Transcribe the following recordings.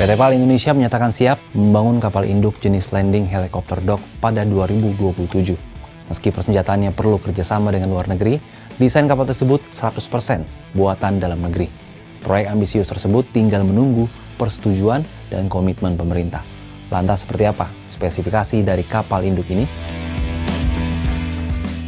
PT PAL Indonesia menyatakan siap membangun kapal induk jenis landing helicopter dock pada 2027. Meski persenjataannya perlu kerjasama dengan luar negeri, desain kapal tersebut 100% buatan dalam negeri. Proyek ambisius tersebut tinggal menunggu persetujuan dan komitmen pemerintah. Lantas seperti apa spesifikasi dari kapal induk ini?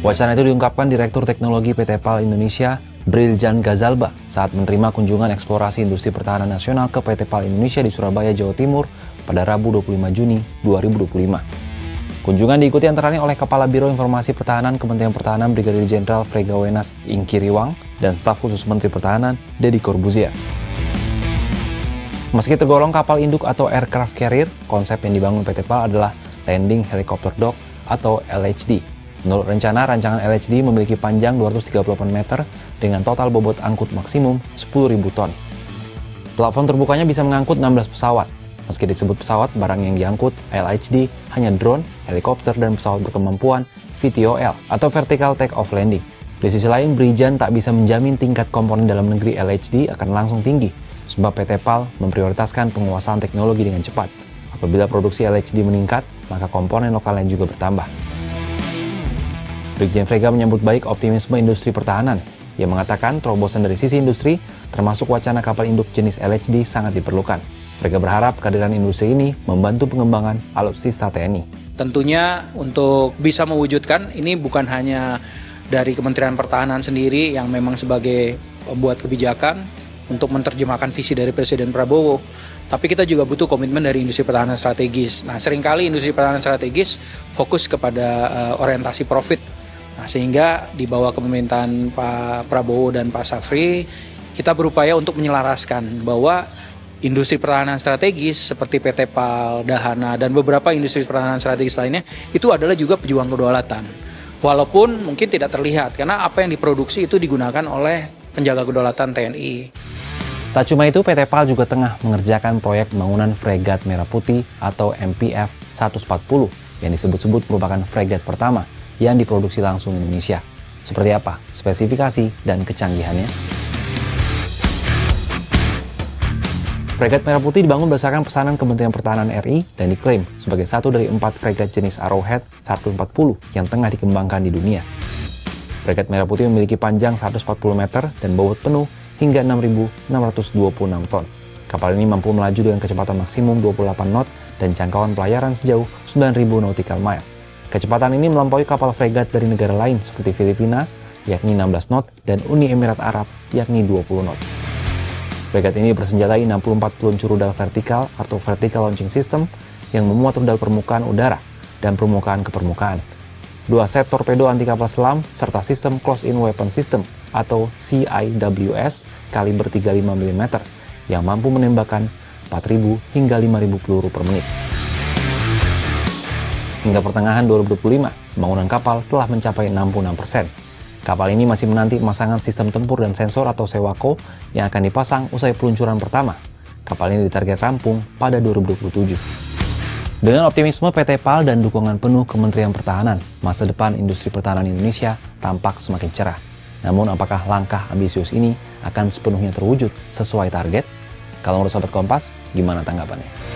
Wacana itu diungkapkan Direktur Teknologi PT PAL Indonesia, Briljan Gazalba, saat menerima kunjungan eksplorasi industri pertahanan nasional ke PT PAL Indonesia di Surabaya, Jawa Timur pada Rabu 25 Juni 2025. Kunjungan diikuti antara lain oleh Kepala Biro Informasi Pertahanan Kementerian Pertahanan Brigadir Jenderal Frega Wenas Ingkiriwang dan staf khusus Menteri Pertahanan Deddy Corbuzier. Meski tergolong kapal induk atau aircraft carrier, konsep yang dibangun PT PAL adalah Landing Helicopter Dock atau LHD. Menurut rencana, rancangan LHD memiliki panjang 238 meter dengan total bobot angkut maksimum 10.000 ton. Plafon terbukanya bisa mengangkut 16 pesawat. Meski disebut pesawat, barang yang diangkut LHD hanya drone, helikopter, dan pesawat berkemampuan VTOL atau Vertical Take Off Landing. Di sisi lain, Briljan tak bisa menjamin tingkat komponen dalam negeri LHD akan langsung tinggi, sebab PT PAL memprioritaskan penguasaan teknologi dengan cepat. Apabila produksi LHD meningkat, maka komponen lokalnya juga bertambah. Brigjen Frega menyambut baik optimisme industri pertahanan. Ia mengatakan terobosan dari sisi industri, termasuk wacana kapal induk jenis LHD sangat diperlukan. Frega berharap kehadiran industri ini membantu pengembangan alutsista TNI. Tentunya untuk bisa mewujudkan ini bukan hanya dari Kementerian Pertahanan sendiri yang memang sebagai pembuat kebijakan untuk menerjemahkan visi dari Presiden Prabowo, tapi kita juga butuh komitmen dari industri pertahanan strategis. Nah, seringkali industri pertahanan strategis fokus kepada orientasi profit. Nah, sehingga di bawah kepemimpinan Pak Prabowo dan Pak Safri, kita berupaya untuk menyelaraskan bahwa industri pertahanan strategis seperti PT PAL, Dahana, dan beberapa industri pertahanan strategis lainnya itu adalah juga pejuang kedaulatan. Walaupun mungkin tidak terlihat, karena apa yang diproduksi itu digunakan oleh penjaga kedaulatan TNI. Tak cuma itu, PT PAL juga tengah mengerjakan proyek pembangunan fregat Merah Putih atau MPF 140 yang disebut-sebut merupakan fregat pertama yang diproduksi langsung Indonesia. Seperti apa spesifikasi dan kecanggihannya? Fregat Merah Putih dibangun berdasarkan pesanan Kementerian Pertahanan RI dan diklaim sebagai satu dari 4 fregat jenis Arrowhead 140 yang tengah dikembangkan di dunia. Fregat Merah Putih memiliki panjang 140 meter dan bobot penuh hingga 6.626 ton. Kapal ini mampu melaju dengan kecepatan maksimum 28 knot dan jangkauan pelayaran sejauh 9.000 nautical mile. Kecepatan ini melampaui kapal fregat dari negara lain seperti Filipina, yakni 16 knot, dan Uni Emirat Arab, yakni 20 knot. Fregat ini bersenjatai 64 peluncuran rudal vertikal atau Vertical Launching System yang memuat rudal permukaan udara dan permukaan ke permukaan, 2 set torpedo anti kapal selam, serta sistem Close-in Weapon System atau CIWS kaliber 35 mm yang mampu menembakkan 4.000 hingga 5.000 peluru per menit. Hingga pertengahan 2025, pembangunan kapal telah mencapai 66%. Kapal ini masih menanti pemasangan sistem tempur dan sensor atau SEWAKO yang akan dipasang usai peluncuran pertama. Kapal ini ditarget rampung pada 2027. Dengan optimisme PT PAL dan dukungan penuh Kementerian Pertahanan, masa depan industri pertahanan Indonesia tampak semakin cerah. Namun apakah langkah ambisius ini akan sepenuhnya terwujud sesuai target? Kalau menurut Sobat Kompas, gimana tanggapannya?